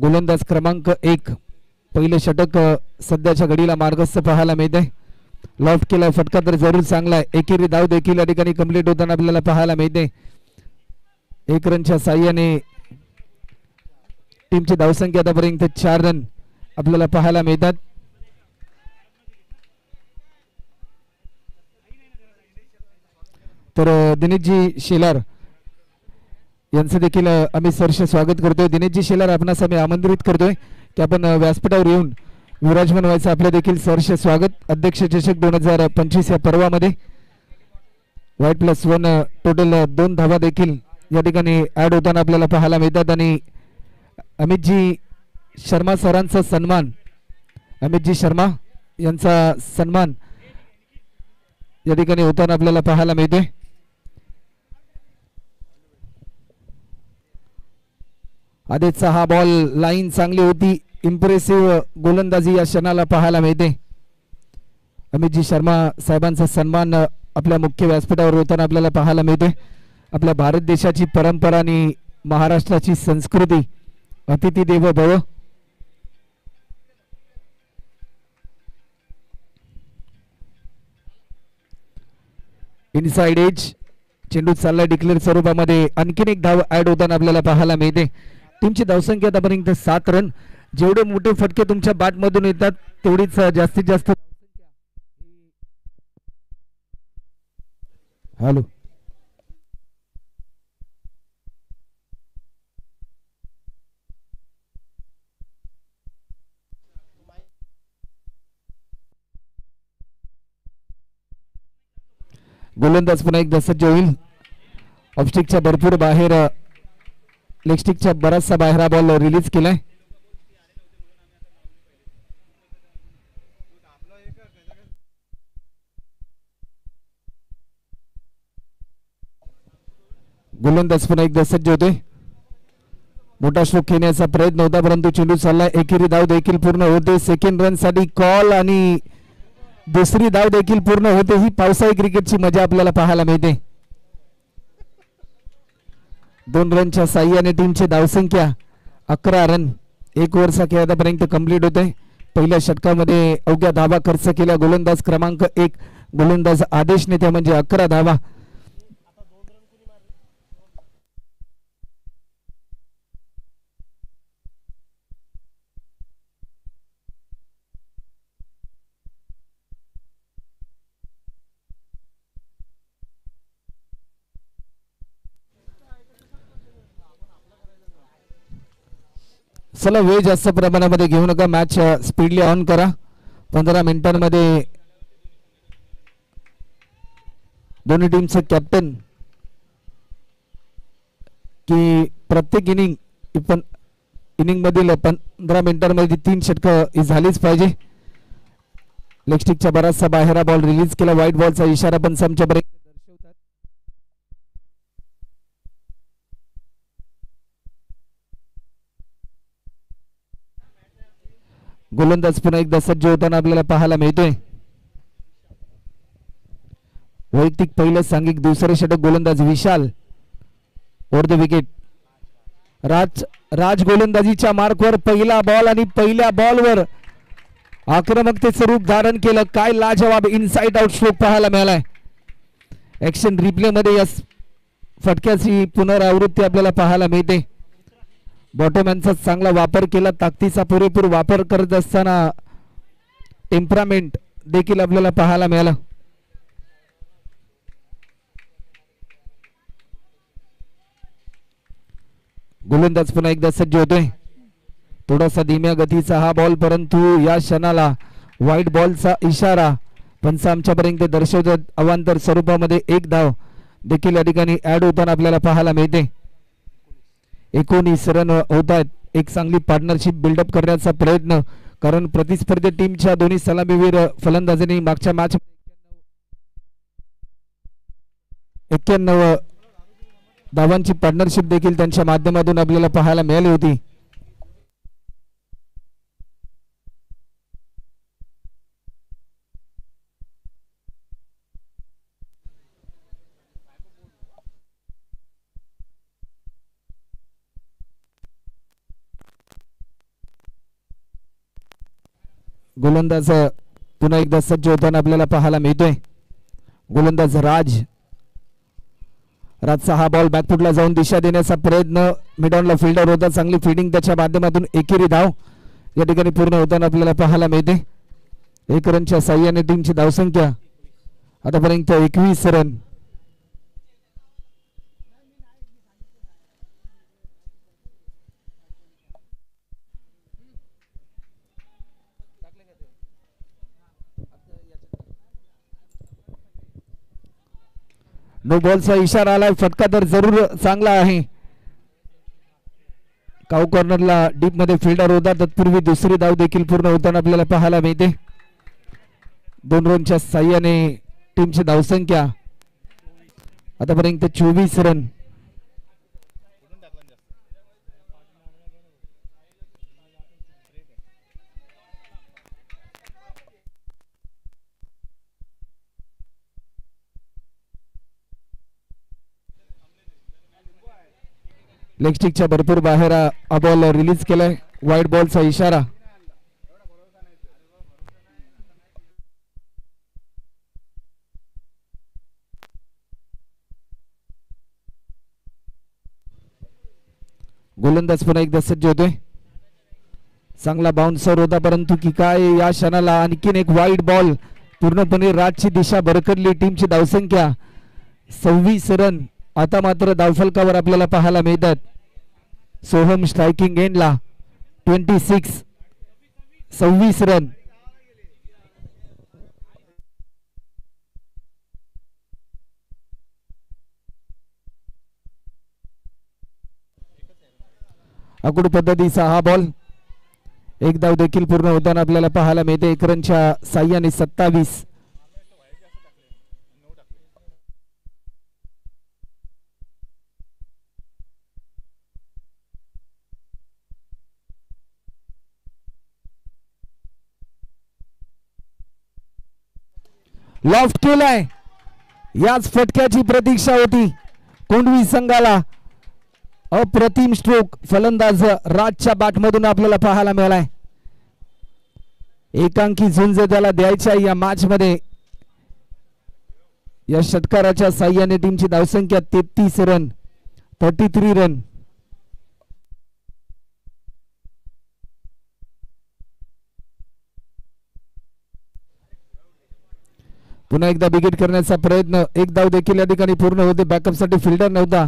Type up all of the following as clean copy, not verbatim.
गोलंदाज क्रमांक 1 पहिले षटक सध्याच्या घडीला मार्गस्थ पाहायला मिळते. लॉफ्ट केला फटका तर जरूर चांगला आहे. एकेरी धाव देखील या ठिकाणी कंप्लीट होताना आपल्याला पाहायला मिळते. 1 रनच्या साह्याने टीमची धावसंख्या आतापर्यंत 4 रन आपल्याला पाहायला मिळतात. तर दिनेशजी शेलार यांचं देखील आम्ही सहर्ष स्वागत करतोय. दिनेशजी शेलार आपणास आम्ही आमंत्रित करतोय की आपण व्यासपीठावर येऊन विराजमान व्हायचं. आपलं देखील सहर्ष स्वागत. अध्यक्ष चषक 2025 या पर्वामध्ये white+1 टोटल 2 धावा देखील या ठिकाणी ऍड होताना आपल्याला पाहायला मिळतात. आणि अमितजी शर्मा सरांचा सन्मान, अमितजी शर्मा यांचा सन्मान या ठिकाणी होताना आपल्याला पाहायला मिळते. आधीचा हा बॉल लाईन चांगली होती. इम्प्रेसिव्ह गोलंदाजी या क्षणाला पाहायला मिळते. अमितजी शर्मा साहेबांचा सन्मान आपल्या मुख्य व्यासपीठावर होताना आपल्याला पाहायला मिळते. आपल्या भारत देशाची परंपरा आणि महाराष्ट्राची संस्कृती अतिथी देवो भव. इनसाइड एज चेंडू चाललाय डिक्लेअर स्वरूपामध्ये. आणखीन एक धाव ऍड होताना आपल्याला पाहायला मिळते. टीमची धावसंख्या आतापर्यंत 7 रन. जेवढे मोठे फटके तुमच्या बॅट मधून येतात तेवढीच जास्तीत जास्त. हॅलो गोलंदाज पुन्हा एकदा सज्ज होईल. ऑफस्टिकच्या भरपूर बाहेर, लेगस्टिकच्या बराचसा बाहेर हा बॉल रिलीज केलाय. गोलंदाज पुन्हा एकदा सज्ज होते. मोठा स्ट्रोक घेण्याचा प्रयत्न होता परंतु चेंडू चालला. एकेरी धाव देखील पूर्ण होते. सेकंड रन साठी कॉल आणि दुसरी धाव देखील पूर्ण होते. ही पावसाळी क्रिकेटची मजा आपल्याला पाहायला मिळते. 2 रनच्या साह्याने टीमची धावसंख्या 11 रन. 1 ओव्हरचा खेळ आतापर्यंत कंप्लीट होते. पहिल्या षटकामध्ये अवघ्या धावा खर्च केल्या गोलंदाज क्रमांक 1 गोलंदाज आदेशने, त्या म्हणजे 11 धावा. चला वेळ जास्त प्रमाणामध्ये घेऊ नका. मॅच स्पीडली ऑन करा. 15 मिनिटांमध्ये दोन्ही टीमचे कॅप्टन की प्रत्येक इनिंग मधील 15 मिनिटांमध्ये 3 षटकं झालीच पाहिजे. लेगस्टिकच्या बराचसा बाहेर बॉल रिलीज केला. व्हाईट बॉलचा इशारा पण समच्यापर्यंत दर्शवतात. गोलंदाज पुन्हा एकदा सज्ज होताना आपल्याला पाहायला मिळतोय. वैयक्तिक पहिलं सांघिक दुसरे षटक गोलंदाज विशाल ओव्हर द विकेट. राज गोलंदाजीच्या मार्कवर पहिला बॉल आणि पहिल्या बॉलवर आक्रमकतेचं रूप धारण केलं. काय लाजवाब इनसाइड आउट स्ट्रोक पाहायला मिळालाय. ऍक्शन रिप्ले मध्ये या फटक्याची पुनरावृत्ती आपल्याला पाहायला मिळते. बॉटमॅनचा चांगला वापर केला. ताकदीचा पुरेपूर वापर करत असताना टेम्परामेंट देखील आपल्याला पाहायला मिळाला. गोलंदाज पुन्हा एकदा सज्ज होतोय. थोडासा धीम्या गतीचा हा बॉल परंतु या क्षणाला व्हाईट बॉलचा इशारा पंच आमच्यापर्यंत दर्शवतात. अवांतर स्वरूपामध्ये 1 धाव देखील या ठिकाणी ऍड होताना आपल्याला पाहायला मिळते. 19 रन होत आहेत. एक चांगली पार्टनरशिप बिल्डअप करण्याचा प्रयत्न, कारण प्रतिस्पर्धी टीमच्या दोन्ही सलामीवीर फलंदाजांनी मागच्या मॅच 91 धावांची पार्टनरशिप देखील त्यांच्या माध्यमातून आपल्याला पाहायला मिळाली होती. गोलंदाज पुन्हा एकदा सज्ज होताना आपल्याला पाहायला मिळतोय. गोलंदाज राजचा हा बॉल बॅकफुटला जाऊन दिशा देण्याचा प्रयत्न. मिडॉनला फिल्डर होता, चांगली फिल्डिंग त्याच्या माध्यमातून एकेरी धाव या ठिकाणी पूर्ण होताना आपल्याला पाहायला मिळते. 1 रनच्या साह्याने टीमची धावसंख्या आतापर्यंत 21 रन. नो बॉलचा इशारा आलाय. फटका तर जरूर चांगला आहे. काऊ कॉर्नरला डीप मध्ये फिल्डर होता. तत्पूर्वी दुसरी धाव देखील पूर्ण होताना आपल्याला पाहायला मिळते. 2 रनच्या साह्याने टीमची धावसंख्या आतापर्यंत 24 रन. लेग स्टिकच्या भरपूर बाहेर हा बॉल रिलीज केलाय. वाईड बॉलचा इशारा. गोलंदाज पुन्हा एकदा सज्ज होतोय. चांगला बाउन्सर होता, परंतु की काय या क्षणाला आणखीन एक वाईड बॉल. पूर्णपणे राजची दिशा भरकटली. टीमची धावसंख्या 26 रन. आता मात्र धावफलकावर आपल्याला पाहायला मिळतात. सोहम स्ट्रायकिंग एंडला 26 रन. आकुड पद्धतीचा हा बॉल. 1 धाव देखील पूर्ण होताना आपल्याला पाहायला मिळते. 1 रनच्या साह्याने 27. लॉफ्ट केलाय. याच फटक्याची प्रतीक्षा होती कोंडवी संघाला. अप्रतिम स्ट्रोक फलंदाज राजच्या बॅटमधून आपल्याला पाहायला मिळालाय. एकांकी झुंज त्याला द्यायच्या या मॅच मध्ये. या षटकाराच्या साह्याने टीमची धावसंख्या 33 रन. 33 रन. पुन्हा एकदा बिगेट करण्याचा प्रयत्न. 1 धाव देखील या ठिकाणी पूर्ण होते. बॅकअप साठी फिल्डर नव्हता,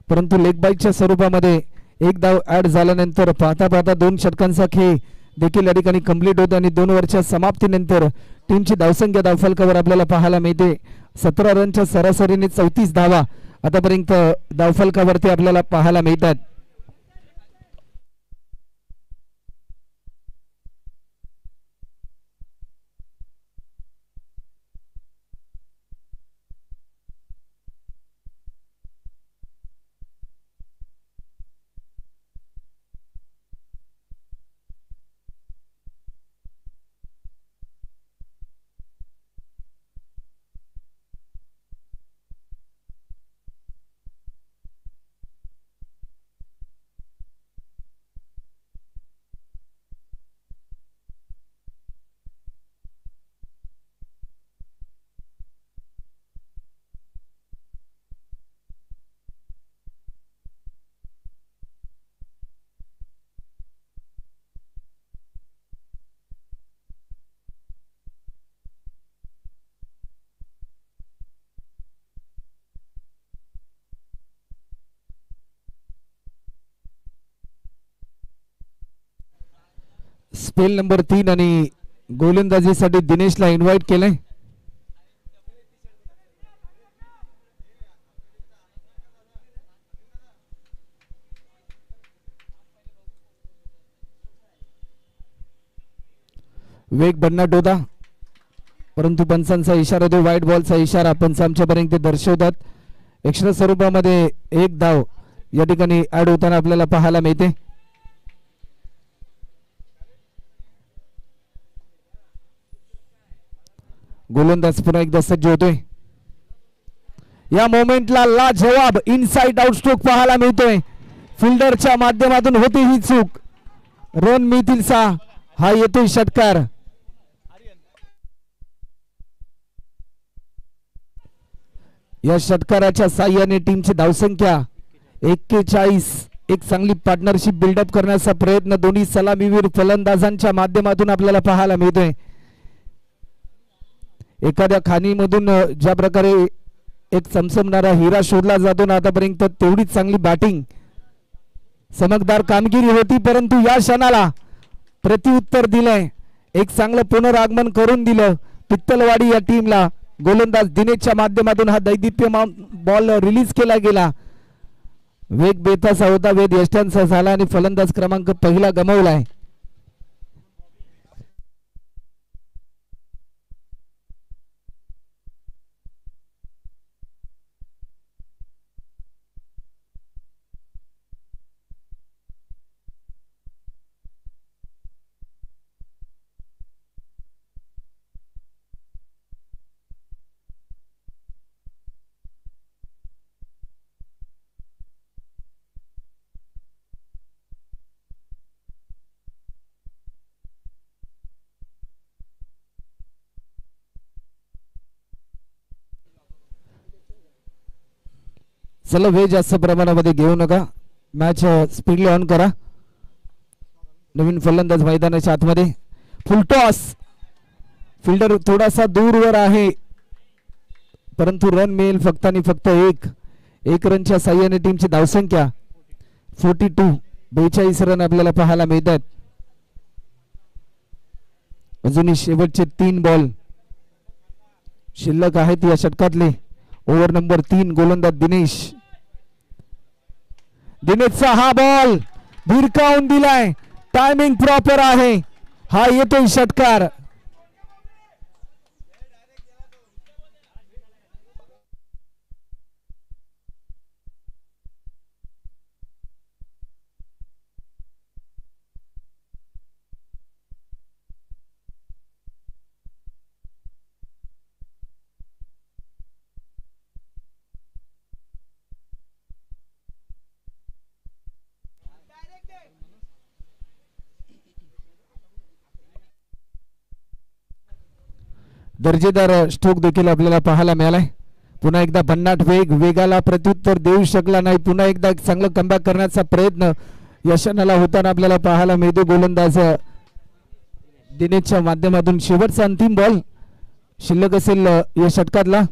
परंतु लेग बाईकच्या स्वरूपामध्ये 1 धाव ऍड झाल्यानंतर पाहता पाहता 2 षटकांचा खेळ देखील या ठिकाणी कंप्लीट होतो. आणि 2 ओव्हरच्या समाप्तीनंतर टीमची धावसंख्या धावफलकावर आपल्याला पाहायला मिळते. 17 रनच्या सरासरीने 34 धावा आतापर्यंत धावफलकावरती आपल्याला पाहायला मिळतात. स्पेल नंबर 3 आणि गोलंदाजीसाठी दिनेशला इन्व्हाइट केलंय. वेग भन्नाट होता, परंतु पंचांचा इशारा तो वाईट बॉलचा इशारा पंच आमच्यापर्यंत दर्शवतात. एक्स्ट्रा स्वरूपामध्ये 1 धाव या ठिकाणी ऍड होताना आपल्याला पाहायला मिळते. गोलंदाज पुन्हा एकदा सज्ज होतोय. या मोमेंटला लाजवाब इनसाइड आउट स्ट्रोक पाहायला मिळतोय. फिल्डरच्या माध्यमातून होती ही चूक. रन मिळतील 6. हा येतोय षटकार. या षटकाराच्या साह्याने टीमची धावसंख्या 41. एक चांगली पार्टनरशिप बिल्डअप करण्याचा प्रयत्न दोन्ही सलामीवीर फलंदाजांच्या माध्यमातून आपल्याला पाहायला मिळतोय. एखाद्या खाणीमधून ज्या प्रकारे एक चमचमणारा हिरा शोधला जातो ना, आतापर्यंत तेवढीच चांगली बॅटिंग चमकदार कामगिरी होती, परंतु या क्षणाला प्रत्युत्तर दिलंय, एक चांगलं पुनरागमन करून दिलं पित्तलवाडी या टीमला. गोलंदाज दिनेशच्या माध्यमातून हा दैदिप्यमान बॉल रिलीज केला गेला. वेग बेताचा होता, वेद यष्टांचा झाला आणि फलंदाज क्रमांक पहिला गमावलाय. चला वेळ जास्त प्रमाणामध्ये घेऊ नका, मॅच स्पीडली ऑन करा. नवीन फलंदाज मैदानाच्या आतमध्ये. फुल टॉस, फिल्डर थोडासा दूरवर आहे, परंतु रन मिळेल फक्त आणि फक्त एक रनच्या साह्याने टीमची धावसंख्या 42. 42 रन आपल्याला पाहायला मिळतात. अजूनही शेवटचे 3 बॉल शिल्लक आहेत या षटकातले. Over number 3. गोलंदाज दिनेशचा हा बॉल भिरकावून दिलाय, टायमिंग प्रॉपर आहे, हा येतोय षटकार. दर्जेदार स्ट्रोक देखील आपल्याला पाहायला मिळालाय. पुन्हा एकदा भन्नाट वेगाला प्रत्युत्तर देऊ शकला नाही. पुन्हा एकदा एक चांगलं कमबॅक करण्याचा प्रयत्न यशनाला होताना आपल्याला पाहायला मिळतो. गोलंदाज दिनेशच्या माध्यमातून शेवटचा अंतिम बॉल शिल्लक असेल या षटकातला.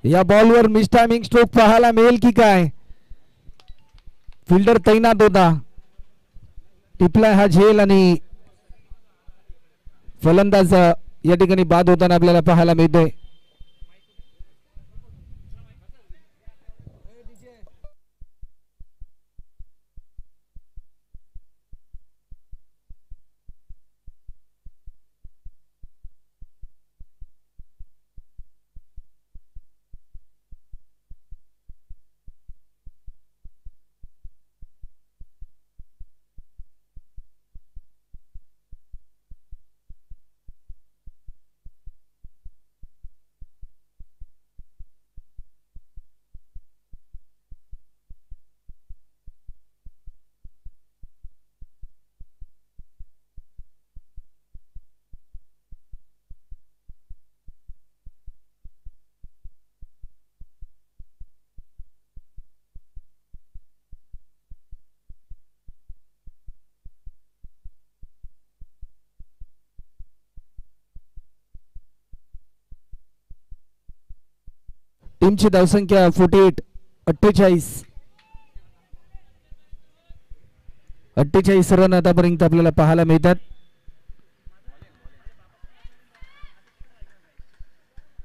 या बॉलवर मिस टायमिंग स्ट्रोक पाहायला मिळेल की काय. फिल्डर तैनात होता, टिपला हा झेल आणि फलंदाज या ठिकाणी बाद होताना आपल्याला पाहायला मिळतोय. टीमची धावसंख्या 48. 48 रन आतापर्यंत आपल्याला पाहायला मिळतात.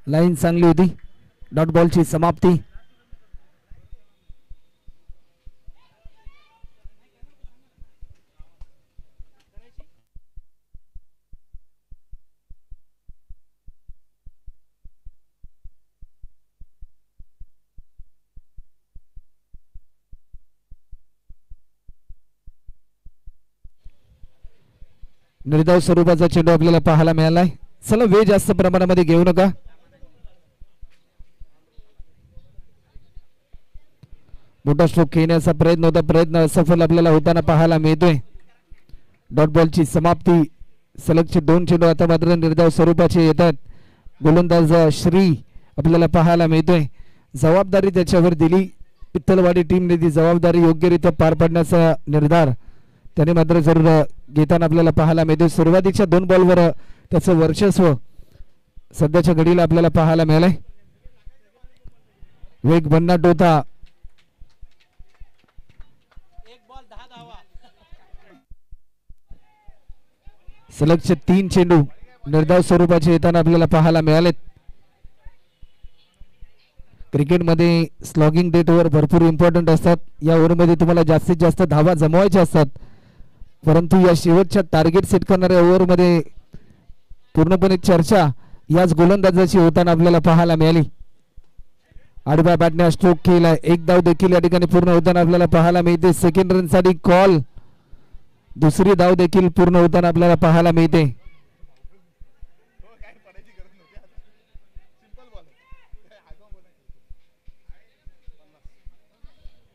लाईन चांगली होती. डॉट बॉलची समाप्ती. निर्धाव स्वरूपाचा चेंडू आपल्याला पाहायला मिळालाय. चला वेळ जास्त प्रमाणामध्ये घेऊ नका. मोठा स्ट्रोक खेळण्याचा प्रयत्न होता, प्रयत्न असफल आपल्याला होताना पाहायला मिळतोय. डॉट बॉलची समाप्ती. सलगचे 2 चेंडू आता मात्र निर्धाव स्वरूपाचे येतात. गोलंदाज श्री आपल्याला पाहायला मिळतोय. जबाबदारी त्याच्यावर दिली, पित्तलवाडी टीमने ती जबाबदारी योग्यरित्या पार पाडण्याचा निर्धार त्याने मात्र जरूर घेताना आपल्याला पाहायला मिळतोय. सुरुवातीच्या 2 बॉलवर त्याचं वर्चस्व सध्याच्या घडीला आपल्याला पाहायला मिळालंय. वेग भन्नाट होता. सलगचे 3 चेंडू निर्धाव स्वरूपाचे येताना आपल्याला पाहायला मिळालेत. क्रिकेटमध्ये स्लॉगिंग डेट ओव्हर भरपूर इम्पॉर्टंट असतात. या ओव्हरमध्ये तुम्हाला जास्तीत जास्त धावा जमवायच्या असतात, परंतु या शेवटच्या टार्गेट सेट करणाऱ्या ओव्हरमध्ये पूर्णपणे चर्चा याच गोलंदाजाची होताना आपल्याला पाहायला मिळाली. आडव्या बॅटने स्ट्रोक केलाय. 1 धाव देखील या ठिकाणी पूर्ण होताना आपल्याला पाहायला मिळते. सेकंड रनसाठी कॉल. दुसरी धाव देखील पूर्ण होताना आपल्याला पाहायला मिळते.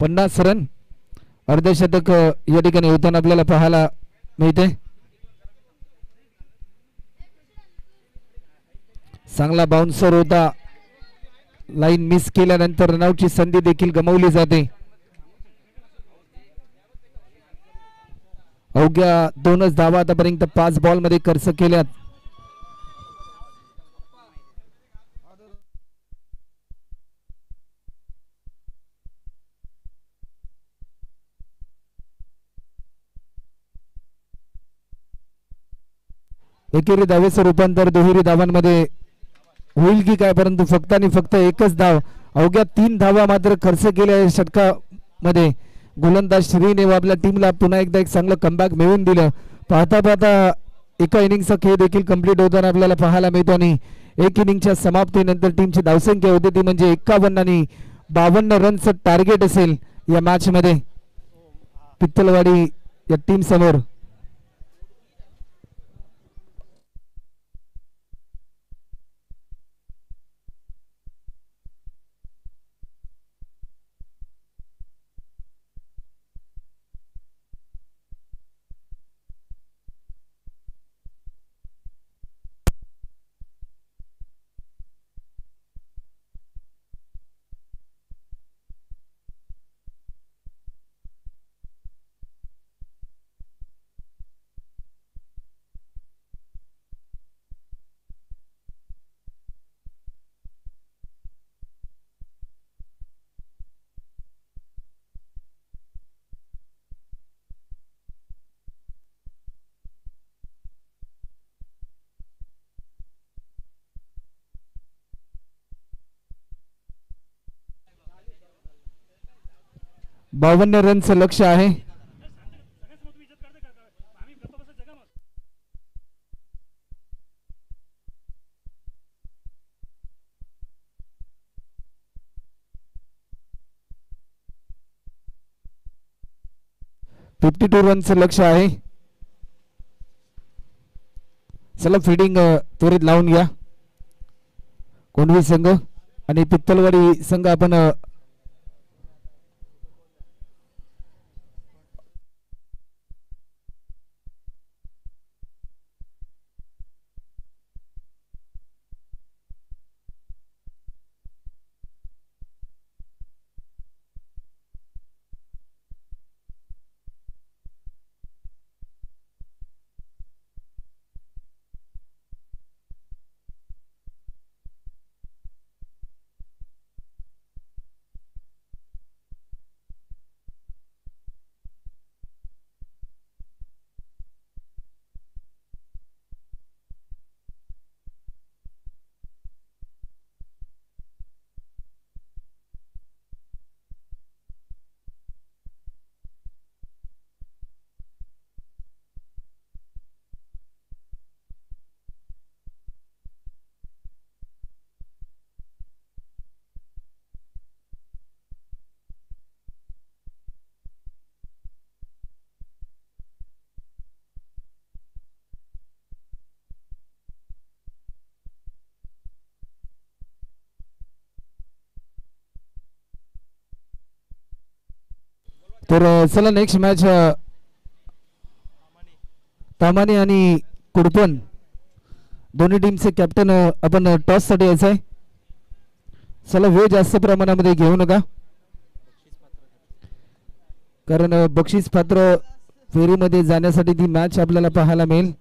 50 रन अर्धशतक या ठिकाणी होताना आपल्याला पाहायला मिळते. चांगला बाउन्सर होता. लाईन मिस केल्यानंतर रनआउटची संधी देखील गमावली जाते. अवघ्या 2च धावा आतापर्यंत 5 बॉल मध्ये खर्च केल्यात. एकेरी धावेचं रूपांतर दुहेरी धावांमध्ये होईल की काय, परंतु फक्त आणि फक्त एकच धाव. अवघ्या 3 धावा मात्र खर्च केल्या षटकामध्ये. गोलंदाज श्रीने आपल्या टीमला पुन्हा एकदा एक चांगलं कमबॅक मिळवून दिलं. पाहता पाहता एका इनिंगचा खेळ देखील कंप्लीट होताना आपल्याला पाहायला मिळतो आणि एक इनिंगच्या समाप्तीनंतर टीमची धावसंख्या होती ती म्हणजे 51 आणि 52 रनचं टार्गेट असेल या मॅच मध्ये पित्तलवाडी या टीम समोर. बावन्न रनचं लक्ष आहे. $52 रनचं लक्ष आहे. चला फिल्डिंग त्वरित लावून घ्या. कोंढवी संघ आणि पित्तलवाडी संघ आपण तर चला नेक्स्ट मॅच तामाने आणि कुडपण दोन्ही टीमचे कॅप्टन आपण टॉस साठी यायचं आहे. चला वेळ जास्त प्रमाणामध्ये घेऊ नका, कारण बक्षीस पात्र फेरीमध्ये जाण्यासाठी ती मॅच आपल्याला पाहायला मिळेल.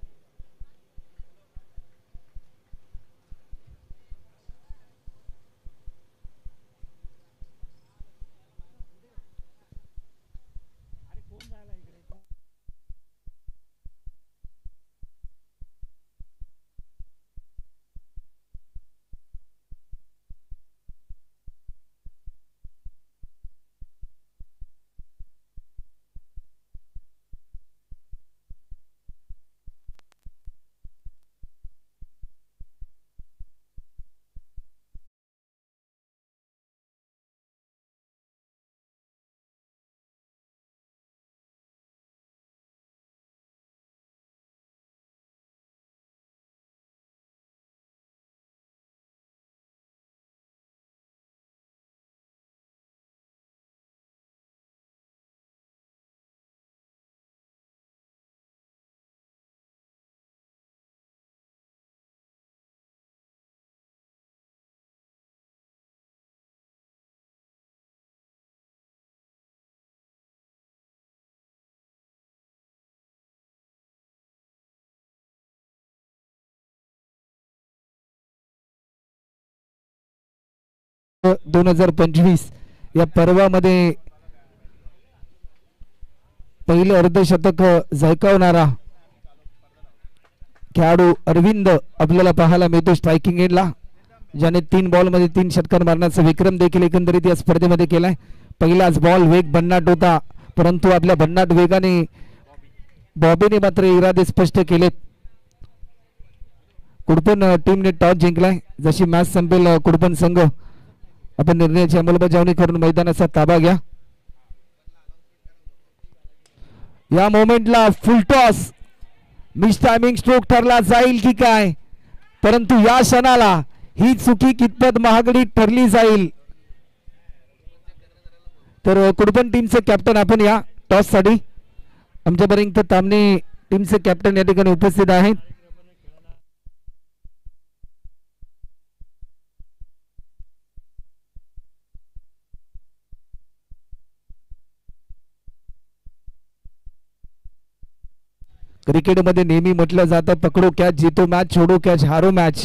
व 2025 या पर्वामध्ये पहिले अर्धशतक झळकावणारा खेळाडू अरविंद आपल्याला पाहायला मिळतो स्ट्रायकिंग एंडला, ज्याने 3 बॉल मध्ये 3 षटकार मारण्याचा विक्रम देखील एकंदरीत या स्पर्धेमध्ये केलाय. पहिलाच बॉल वेग भन्नाट होता, परंतु आपल्या भन्नाट वेगाने बॉबीने मात्र इरादे स्पष्ट केलेत. कुडपण टीमने टॉस जिंकलाय. जशी मॅच संपेल कुडपण संघ आपण निर्णयाची अंमलबजावणी करून मैदानाचा ताबा घ्या. या मोमेंटला full toss miss timing stroke ठरला जाईल की काय, परंतु या क्षणाला ही चुकी कितपत महागडी ठरली जाईल. तर कुडपण टीमचे कॅप्टन आपण या टॉस साठी आमच्यापर्यंत तामणे टीमचे कॅप्टन या ठिकाणी उपस्थित आहेत. क्रिकेटमध्ये नेहमी म्हटलं जातं पकडो कॅच जीतो मॅच, छोडो कॅच हारो मॅच.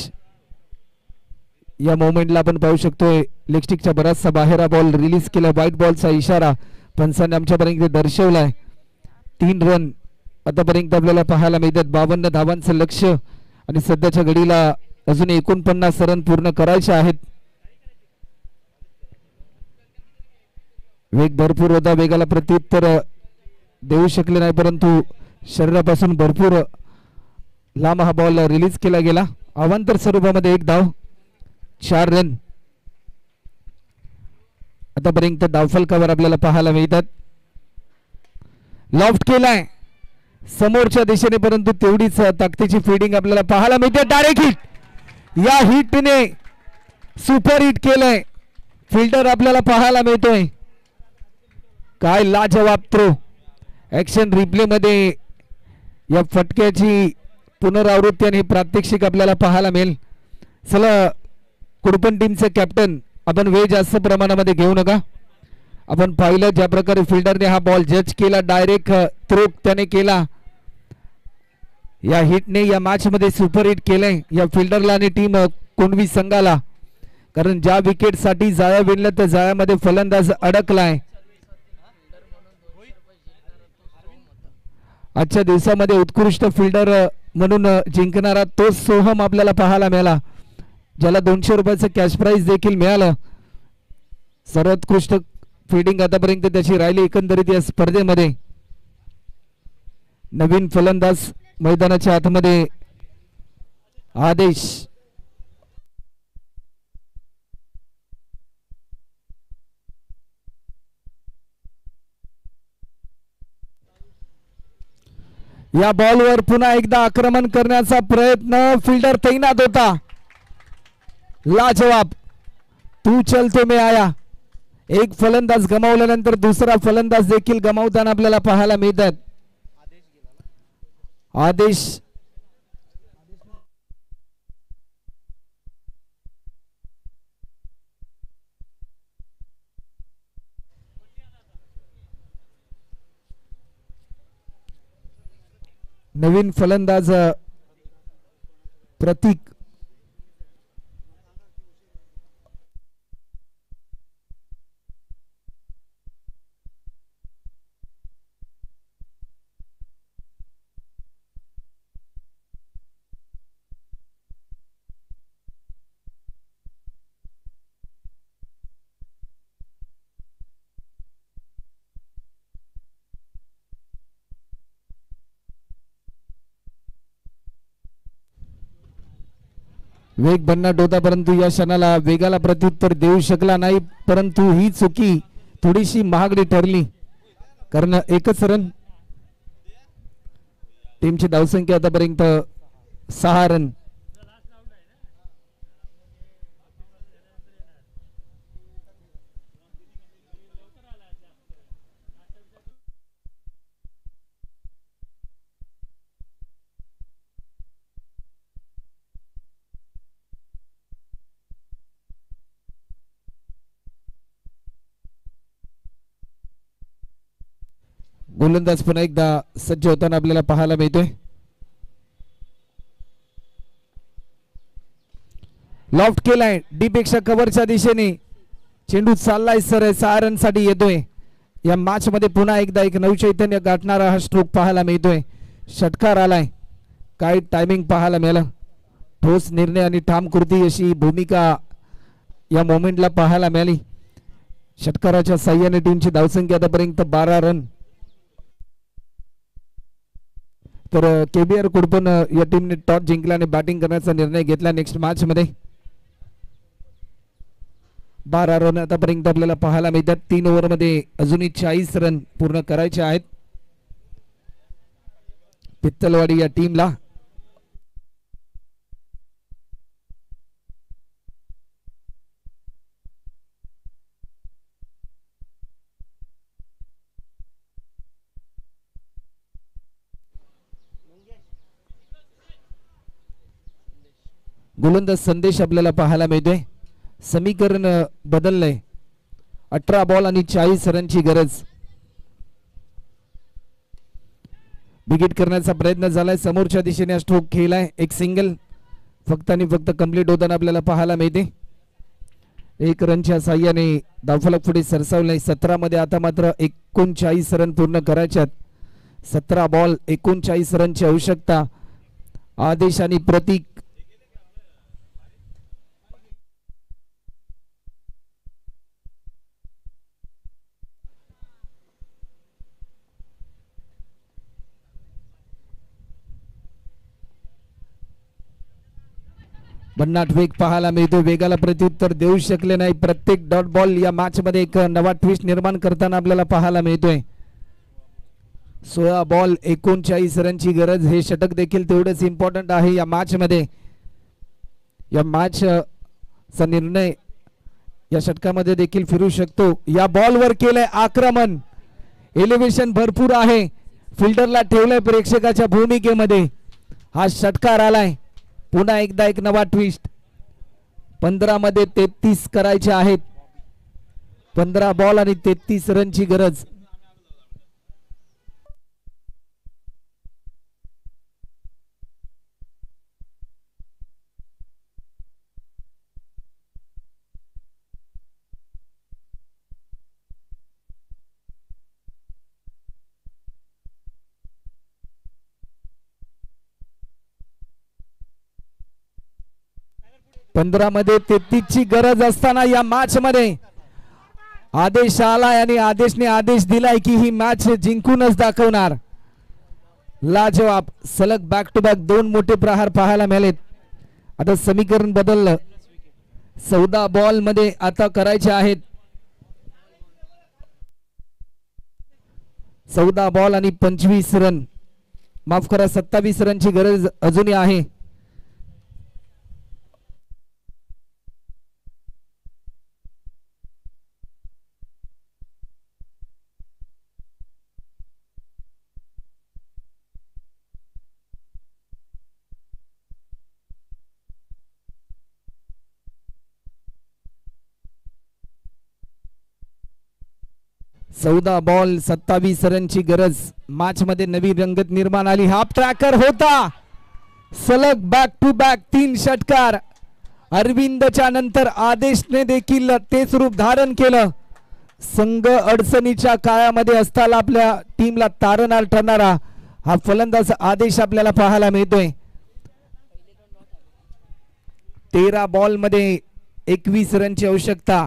या मोमेंटला आपण पाहू शकतोय लेगस्टिकच्या बराचसा बाहेर हा बॉल रिलीज केला. व्हाईट बॉलचा इशारा पंचांनी आमच्यापर्यंत दर्शवलाय. 3 रन आतापर्यंत आपल्याला पाहायला मिळतात. 52 धावांचं लक्ष आणि सध्याच्या घडीला अजून 49 रन पूर्ण करायचे आहेत. वेग भरपूर होता, वेगाला प्रत्युत्तर देऊ शकले नाही, परंतु शरीरापासून भरपूर लांब हा बॉल रिलीज केला गेला. अवांतर स्वरूपामध्ये 1 धाव, 4 रन आतापर्यंत डावफलकावर आपल्याला पाहायला मिळतात. लॉफ्ट केलाय समोरच्या दिशेने, परंतु तेवढीच ताकदीची फिल्डिंग आपल्याला पाहायला मिळते. डायरेक्ट हिट, या हिटने सुपर हिट केलंय. फिल्डर आपल्याला पाहायला मिळतोय. काय लाजवाब थ्रो. ऍक्शन रिप्ले मध्ये या फटक्याची पुनरावृत्ती आणि प्रात्यक्षिक आपल्याला पाहायला मिळेल. चला कुडपण टीमचे कॅप्टन आपण वेळ जास्त प्रमाणामध्ये घेऊ नका. आपण पाहिलं ज्या प्रकारे फिल्डरने हा बॉल जज केला, डायरेक्ट थ्रो त्याने केला. या हिटने या मॅच मध्ये सुपर हिट केलंय या फिल्डरला आणि टीम कोणवी संघाला, कारण ज्या विकेट साठी जाळ्या विणल्या त्या जाळ्यामध्ये फलंदाज अडकलाय. आजच्या दिवसामध्ये उत्कृष्ट फिल्डर म्हणून जिंकणारा तो सोहम आपल्याला पाहायला मिळाला, ज्याला 200 रुपयाचं कॅश प्राइज देखील मिळालं. सर्वोत्कृष्ट फिल्डिंग आतापर्यंत त्याची राहिली एकंदरीत या स्पर्धेमध्ये. नवीन फलंदाज मैदानाच्या आतमध्ये आदेश. या बॉलवर पुन्हा एकदा आक्रमण करण्याचा प्रयत्न, फिल्डर तैनात होता. लाजवाब, तू चल तो मैं आया. एक फलंदाज गमावल्यानंतर दुसरा फलंदाज देखील गमावताना आपल्याला पाहायला मिळतात. आदेश नवीन फलंदाज प्रतीक वेग भन्नाट होता, परंतु या क्षणाला वेगाला प्रत्युत्तर देऊ शकला नाही. परंतु ही चुकी थोडीशी महागडी ठरली, कारण एकच रन. टीमची धावसंख्या आतापर्यंत 6 रन. गोलंदाज पुन्हा एकदा सज्ज होताना आपल्याला पाहायला मिळतोय. लॉफ्ट केलाय डी पेक्षा कव्हरच्या दिशेने, चेंडू चाललाय सर 6 रन साठी येतोय. या मॅच मध्ये पुन्हा एकदा एक नवचैतन्य गाठणारा हा स्ट्रोक पाहायला मिळतोय. षटकार आलाय, काय टायमिंग पाहायला मिळालं. ठोस निर्णय आणि ठाम कृती अशी भूमिका या मोमेंटला पाहायला मिळाली. षटकाराच्या साह्याने टीमची धावसंख्या आतापर्यंत 12 रन. तर केबीआर कुडपण या टीमने टॉस जिंकला आणि बॅटिंग करण्याचा निर्णय घेतला. नेक्स्ट मॅच मध्ये 12 रन आतापर्यंत आपल्याला पाहायला मिळतात. 3 ओव्हर मध्ये अजूनही 40 रन पूर्ण करायचे आहेत पित्तलवाडी या टीमला. गोलंदाज संदेश आपल्याला पाहायला मिळतोय. समीकरण बदललंय. 18 बॉल आणि 40 रनची गरज. विकेट करण्याचा प्रयत्न झालाय. समोरच्या दिशेने स्ट्रोक खेळलाय. एक सिंगल फक्त आणि फक्त कंप्लीट होताना आपल्याला पाहायला मिळते. 1 रनच्या साह्याने धावफलक पुढे सरसावलाय. 17 मध्ये आता मात्र 39 रन पूर्ण करायच्यात. 17 बॉल 39 रनची आवश्यकता. आदेश आणि प्रतीक भन्नाट वेग पाहायला मिळतो. वेगाला प्रत्युत्तर देऊ शकले नाही. प्रत्येक डॉट बॉल या मॅच मध्ये एक नवा ट्विस्ट निर्माण करताना आपल्याला पाहायला मिळतोय. 16 बॉल 39 रनची गरज. हे षटक देखील तेवढेच इम्पॉर्टंट आहे या मॅच मध्ये. या मॅच चा निर्णय या षटकामध्ये देखील फिरू शकतो. या बॉलवर केलंय आक्रमण. एलिव्हेशन भरपूर आहे. फिल्डरला ठेवलंय प्रेक्षकाच्या भूमिकेमध्ये. हा षटकार आलाय. पुन्हा एकदा एक नवा ट्विस्ट. 15 मध्ये 33 करायचे आहेत. 15 बॉल आणि 33 रनची गरज. पंधरा मध्ये 33 ची गरज असताना या मॅच मध्ये आदेश आलाय आणि आदेशने आदेश दिलाय की ही मॅच जिंकूनच दाखवणार. लाजवाब. सलग बॅक टू बॅक 2 मोठे प्रहार पाहायला मिळालेत. आता समीकरण बदललं. 14 बॉल मध्ये आता करायचे आहेत. 14 बॉल आणि 25 रन. माफ करा 27 रनची गरज अजूनही आहे. 14 बॉल 27 रनची गरज. मॅच मध्ये नवी रंगत निर्माण आली. हाफ ट्रॅकर होता. सलग बॅक टू बॅक 3 षटकार. अरविंदच्या नंतर आदेशने देखील तेच रूप धारण केलं. संघ अडचणीच्या काळामध्ये असताना आपल्या टीमला तारणार ठरणारा हा फलंदाज आदेश आपल्याला पाहायला मिळतोय. 13 बॉल मध्ये 21 रनची आवश्यकता.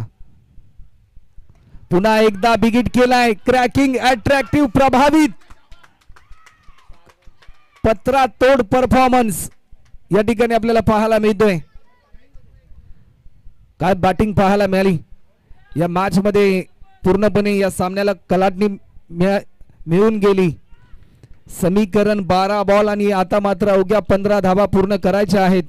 पुन्हा एकदा बिगिट केलाय. क्रॅकिंग, अट्रॅक्टिव्ह, प्रभावित, पत्रा तोड परफॉर्मन्स या ठिकाणी आपल्याला पाहायला मिळतोय. काय बॅटिंग पाहायला मिळाली या मॅच मध्ये. पूर्णपणे या सामन्याला कलाटणी मिळून गेली. समीकरण 12 बॉल आणि आता मात्र अवघ्या 15 धावा पूर्ण करायच्या आहेत.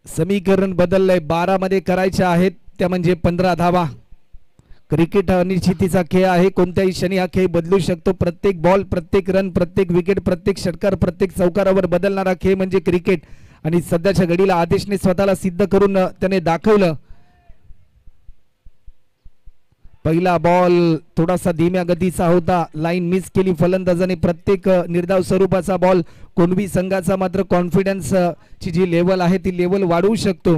समीकरण बदललंय. 12 मध्ये करायच्या आहेत त्या म्हणजे 15 धावा. क्रिकेट अनिश्चितीचा खेळ आहे. कोणत्याही क्षणी हा खेळ बदलू शकतो. प्रत्येक बॉल, प्रत्येक रन, प्रत्येक विकेट, प्रत्येक षटकार, प्रत्येक चौकारावर बदलणारा खेळ म्हणजे क्रिकेट. आणि सध्याच्या घडीला आदेशने स्वतःला सिद्ध करून त्याने दाखवलं. पहिला बॉल थोडासा धीम्या गतीचा होता. लाईन मिस केली फलंदाजाने. प्रत्येक निर्धाव स्वरूपाचा बॉल कोणवी संघाचा मात्र कॉन्फिडन्स ची जी लेवल आहे ती लेवल वाढवू शकतो.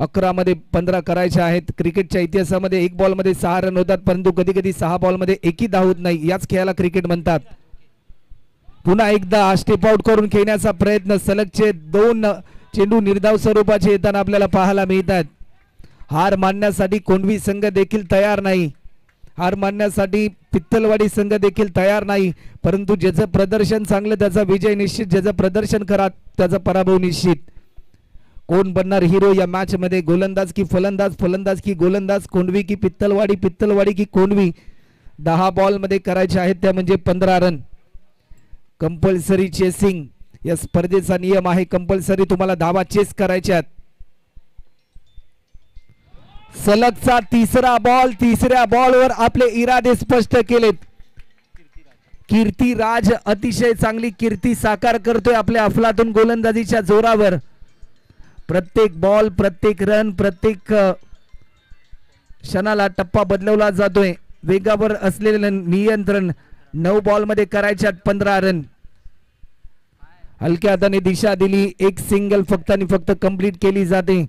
11 मध्ये 15 करायचे आहेत. क्रिकेटच्या इतिहासामध्ये 1 बॉल मध्ये 6 रन होतात, परंतु कधी कधी 6 बॉल मध्ये एकही धाव होत नाही. याच खेळाला क्रिकेट म्हणतात. पुन्हा एकदा स्टेप आउट करून खेळण्याचा प्रयत्न. सलगचे 2 चेंडू निर्धाव स्वरूपाचे येताना आपल्याला पाहायला मिळतात. हार मानण्यासाठी कोणवी संघ देखील तयार नाही. हार मानण्यासाठी पित्तलवाडी संघ देखील तयार नाही. परंतु ज्याचं प्रदर्शन चांगलं त्याचा विजय निश्चित. ज्याचं प्रदर्शन करा त्याचा पराभव निश्चित. कोण बनणार हिरो या मॅच मध्ये? गोलंदाज की फलंदाज, फलंदाज की गोलंदाज, कोणवी की पित्तलवाडी, पित्तलवाडी की कोणवी? 10 बॉल मध्ये करायचे आहेत त्या म्हणजे 15 रन. कंपल्सरी चेसिंग या स्पर्धेचा नियम आहे. कंपल्सरी तुम्हाला धावा चेस करायच्यात. सलगचा 3रा बॉल. 3ऱ्या बॉलवर आपले इरादे स्पष्ट केलेत. कीर्तिराज अतिशय चांगली कीर्ती साकार करतोय आपल्या अफलातून गोलंदाजीच्या जोरावर. प्रत्येक बॉल, प्रत्येक रन, प्रत्येक क्षणाला टप्पा बदलवला जातोय. वेगावर असलेले नियंत्रण. 9 बॉल मध्ये करायच्यात 15 रन. हलक्या हाताने दिशा दिली. एक सिंगल फक्त आणि फक्त कंप्लीट केली जाते.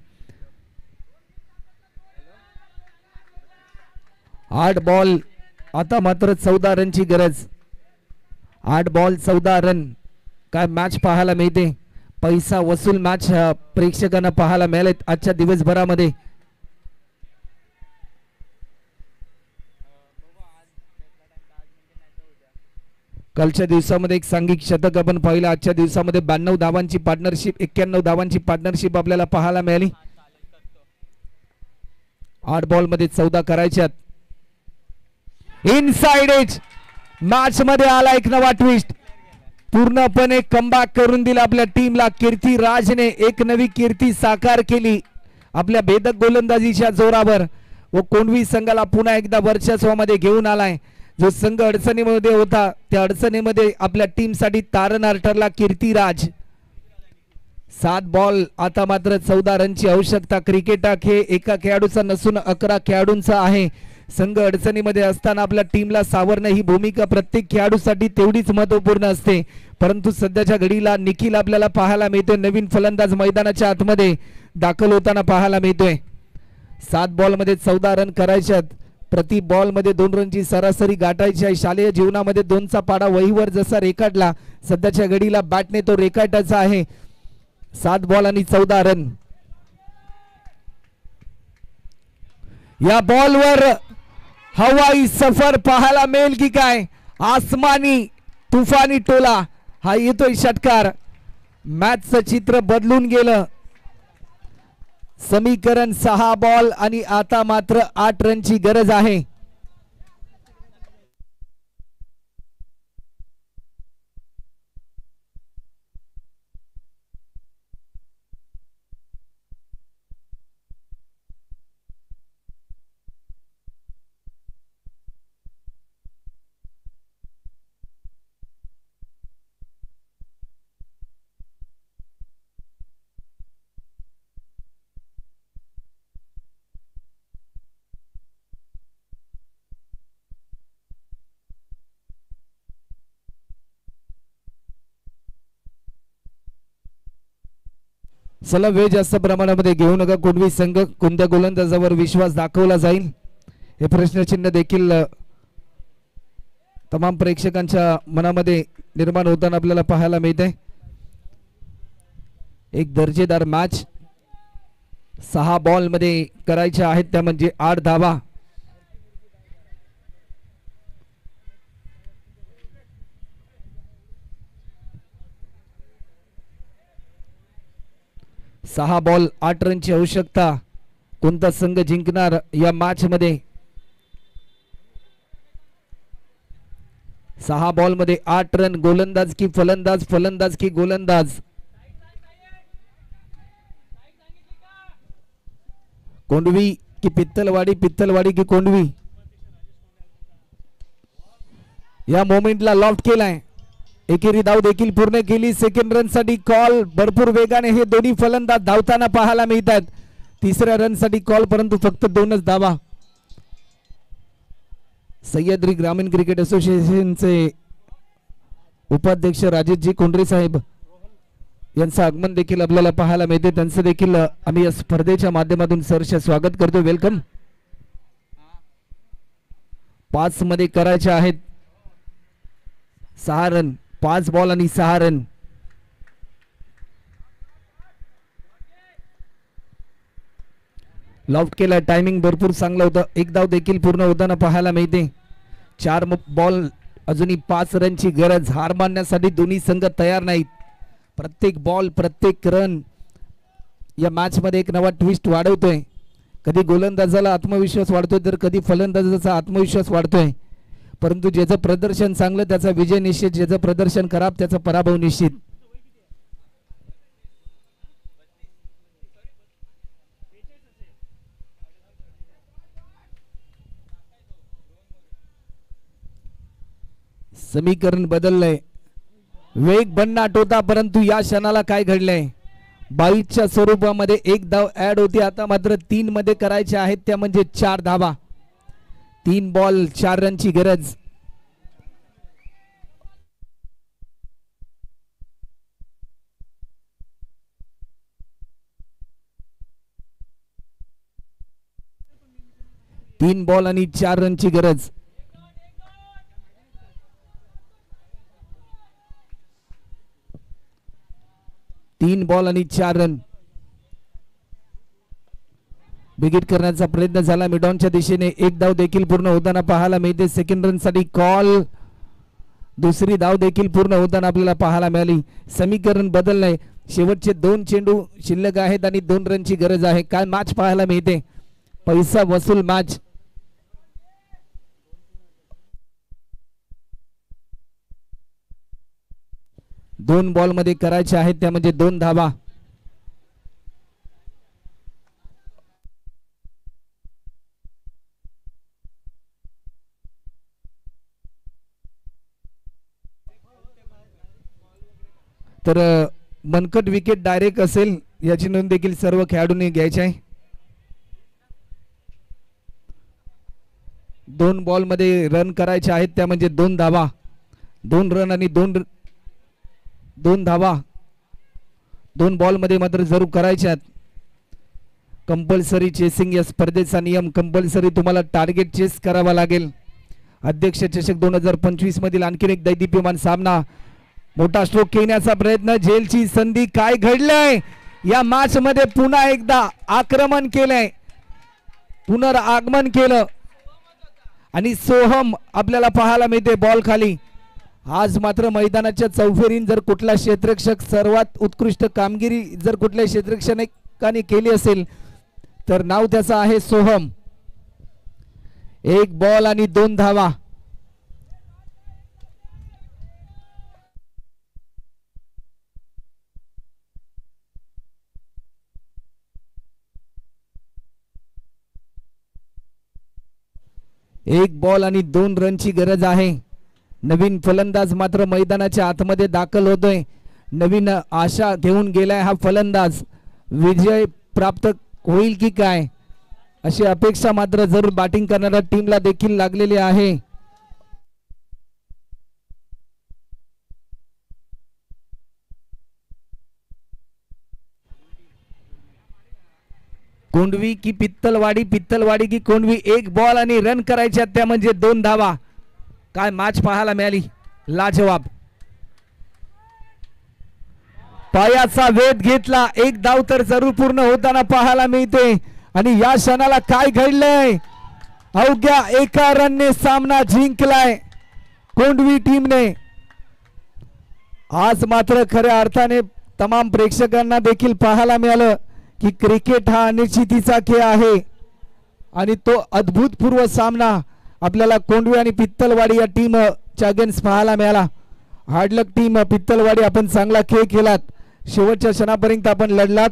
8 बॉल आता मात्र 14 रनची गरज. 8 बॉल 14 रन. काय मॅच पाहायला मिळते. पैसा वसूल मॅच प्रेक्षकांना पाहायला मिळाले आजच्या दिवसभरामध्ये. कालच्या दिवसामध्ये एक सांघिक शतक आपण पाहिलं. आजच्या दिवसामध्ये 92 धावांची पार्टनरशिप, 91 धावांची पार्टनरशिप आपल्याला पाहायला मिळाली. 8 बॉल मध्ये 14 करायच्यात. इनसाइड एज मॅच मध्ये आला एक नवा ट्विस्ट. पूर्णपणे कमबॅक करून दिला आपल्या टीमला. कीर्तिराजने एक नवी कीर्ती साकार केली आपल्या भेदक गोलंदाजीच्या जोरावर व कोणवी संघाला पुन्हा एकदा वर्चस्वामध्ये घेऊन आलाय. जो संघ अडचणीमध्ये होता त्या अडचणीमध्ये आपल्या टीम साठी तारणार ठरला कीर्तिराज. 7 बॉल आता मात्र 14 रनची आवश्यकता. क्रिकेट हा खेळ एका खेळाडूचा नसून 11 खेळाडूंचा आहे. संघ अडचणीमध्ये असताना आपल्या टीमला सावरणं ही भूमिका प्रत्येक खेळाडूसाठी तेवढीच महत्त्वपूर्ण असते. परंतु सध्याच्या घडीला निखिल आपल्याला पाहायला मिळतोय. नवीन फलंदाज मैदानाच्या आतमध्ये दाखल होताना पाहायला मिळतोय. 7 बॉल मध्ये 14 रन करायच्यात. प्रति बॉल मध्ये 2 रनची सरासरी गाठायची आहे. शालेय जीवनामध्ये 2चा पाडा वहीवर जसा रेखाटला सध्याच्या घडीला बॅटने तो रेखाटायचा आहे. 7 बॉल आणि 14 रन. या बॉलवर हवाई सफर पाहायला मिळेल की काय? आसमानी तुफानी टोला हा येतोय षटकार. मॅचचं चित्र बदलून गेलं. समीकरण 6 बॉल आणि आता मात्र 8 रनची गरज आहे. चला वेळ जास्त प्रमाणामध्ये घेऊ नका. कोणवी संघ कोणत्या गोलंदाजावर विश्वास दाखवला जाईल हे प्रश्नचिन्ह देखील तमाम प्रेक्षकांच्या मनामध्ये निर्माण होताना आपल्याला पाहायला मिळते. एक दर्जेदार मॅच 6 बॉल मध्ये करायच्या आहेत त्या म्हणजे 8 धावा. सहा बॉल 8 रनची आवश्यकता. कोणता संघ जिंकणार या मॅच मध्ये? 6 बॉल मध्ये 8 रन. गोलंदाज की फलंदाज, फलंदाज की गोलंदाज? कोंडवी की पित्तलवाडी, पित्तलवाडी की कोंडवी? या मोमेंटला लॉफ्ट केलाय. एकेरी धाव देखील पूर्ण केली. सेकंड रन साठी कॉल. भरपूर वेगाने हे दोन्ही फलंदाज धावताना पाहायला मिळतात. तिसऱ्या रन साठी कॉल, परंतु फक्त 2च धावा. सह्याद्री ग्रामीण क्रिकेट असोसिएशनचे उपाध्यक्ष राजेशजी कोंडरे साहेब यांचं आगमन देखील आपल्याला पाहायला मिळते. त्यांचं देखील आम्ही या स्पर्धेच्या माध्यमातून सहर्ष स्वागत करतो. वेलकम. 5 मध्ये करायचे आहेत 6 रन. 5 बॉल आणि 6 रन. लॉफ्ट केला. टायमिंग भरपूर चांगलं होतं. एक धाव देखील पूर्ण होताना पाहायला मिळते. 4 बॉल अजूनही 5 रनची गरज. हार मानण्यासाठी दोन्ही संघ तयार नाहीत. प्रत्येक बॉल, प्रत्येक रन या मॅच मध्ये एक नवा ट्विस्ट वाढवतोय. कधी गोलंदाजाला आत्मविश्वास वाढतोय तर कधी फलंदाजाचा आत्मविश्वास वाढतोय. परंतु ज्याचं प्रदर्शन चांगलं त्याचा विजय निश्चित, ज्याचं प्रदर्शन खराब त्याचा पराभव निश्चित. समीकरण बदललंय. वेग भन्नाट होता, परंतु या क्षणाला काय घडलंय? 22च्या स्वरूपामध्ये एक धाव ऍड होती. आता मात्र 3 मध्ये करायचे आहेत त्या म्हणजे 4 धावा. 3 बॉल 4 रनची गरज. तीन बॉल आणि 4 रनची गरज. तीन बॉल आणि 4 रन. बिगिट करण्याचा प्रयत्न झाला मिडॉनच्या दिशेने. एक धाव देखील पूर्ण होताना पाहायला मिळते. सेकंड रन साठी कॉल. दुसरी धाव देखील पूर्ण होताना आपल्याला पाहायला मिळाली. समीकरण बदललंय. शेवटचे 2 चेंडू शिल्लक आहेत आणि 2 रनची गरज आहे. काय मॅच पाहायला मिळते? पैसा वसूल मॅच. दोन बॉल मध्ये करायचे आहेत त्या म्हणजे 2 धावा. तर मनकट विकेट डायरेक्ट असेल याची नोंद देखील सर्व खेळाडूंनी घ्यायची आहे. 2 बॉल मध्ये रन करायचे आहेत त्या म्हणजे 2 धावा. 2 रन आणि 2 धावा 2 बॉल मध्ये मात्र जरूर करायच्यात. कंपल्सरी चेसिंग या स्पर्धेचा नियम. कंपल्सरी तुम्हाला टार्गेट चेस करावा लागेल. अध्यक्ष चषक 2025 मधील आणखी एक दैदिप्यमान सामना. मोठा स्ट्रोक घेण्याचा प्रयत्न. झेलची संधी. काय घडलंय या मॅच मध्ये? पुन्हा एकदा आक्रमण केलंय, पुनरागमन केलं आणि सोहम आपल्याला पाहायला मिळते बॉल खाली. आज मात्र मैदानाच्या चौफेरीन जर कुठला क्षेत्ररक्षक सर्वात उत्कृष्ट कामगिरी जर कुठल्या क्षेत्ररक्षकाने केली असेल तर नाव त्याचं आहे सोहम. 1 बॉल आणि 2 धावा. एक बॉल आणि 2 रनची गरज आहे. नवीन फलंदाज मात्र मैदानाच्या आतमध्ये दाखल होतोय. नवीन आशा घेऊन गेलाय हा फलंदाज. विजय प्राप्त होईल की काय अशी अपेक्षा मात्र जरूर बॅटिंग करणाऱ्या टीमला देखील लागलेली आहे. कोंडवी की पित्तलवाडी, पित्तलवाडी की कोंडवी, एक बॉल आणि रन करायच्या त्या म्हणजे 2 धावा. काय मॅच पाहायला मिळाली, लाजवाब. पायाचा वेध घेतला, एक धाव तर जरूर पूर्ण होताना पाहायला मिळते. आणि या क्षणाला काय घडलंय, अवघ्या एका रनने सामना जिंकलाय कोंडवी टीमने. आज मात्र खऱ्या अर्थाने तमाम प्रेक्षकांना देखील पाहायला मिळालं की क्रिकेट हा अनिश्चितीचा खेळ आहे आणि तो अद्भुतपूर्व सामना आपल्याला कोंडवी आणि पित्तलवाडी या टीमच्या अगेन्स्ट पाहायला मिळाला. हार्डलक टीम पित्तलवाडी, आपण चांगला खेळ केलात, शेवटच्या क्षणापर्यंत आपण लढलात.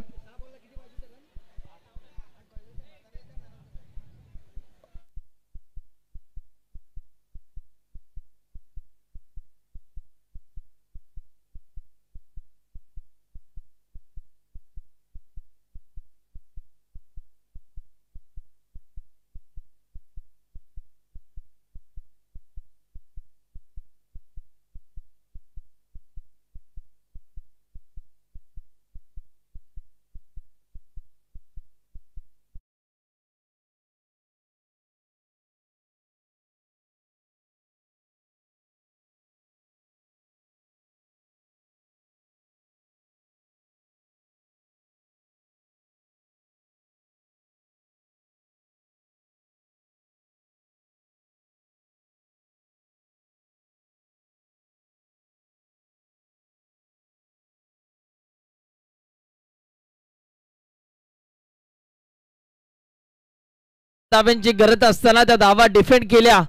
धावांची गरज असताना त्या धावा डिफेंड केल्या.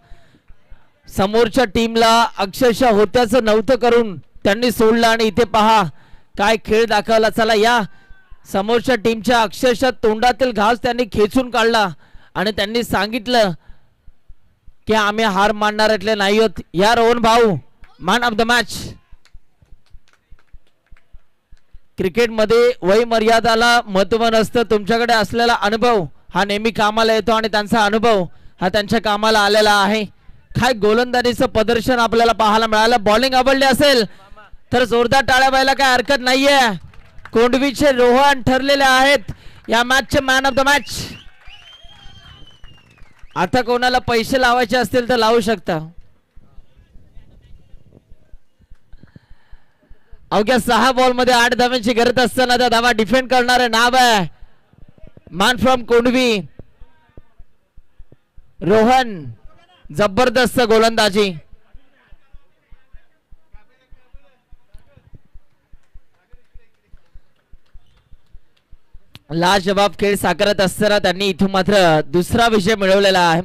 समोरच्या टीमला अक्षरशः होत्याचं नव्हतं करून त्यांनी सोडलं आणि इथे पहा काय खेळ दाखवला. चला, या समोरच्या टीमच्या अक्षरशः तोंडातील घास त्यांनी खेचून काढला आणि त्यांनी सांगितलं की आम्ही हार मानणाऱ्यातले नाही आहोत. या रोहन भाऊ, मॅन ऑफ द मॅच. क्रिकेटमध्ये वय मर्यादाला महत्त्व नसतं. तुमच्याकडे असलेला अनुभव हा नेहमी कामाला येतो आणि त्यांचा अनुभव हा त्यांच्या कामाला आलेला आहे. काय गोलंदाजीचं प्रदर्शन आपल्याला पाहायला मिळालं. बॉलिंग आवडली असेल तर जोरदार टाळ्या व्हायला काय हरकत नाहीये. कोंडवीचे रोहन ठरलेले आहेत या मॅचचे मॅन ऑफ द मॅच. आता कोणाला पैसे लावायचे असतील तर लावू शकता. अवघ्या 6 बॉल मध्ये 8 धावांची गरज असताना त्या धावा डिफेंड करणारे नाव आहे मॅन फ्रॉम कोंडवी, रोहन. जबरदस्त गोलंदाजी. लाजवाब खेळ साकारत असताना त्यांनी इथून मात्र दुसरा विजय मिळवलेला आहे.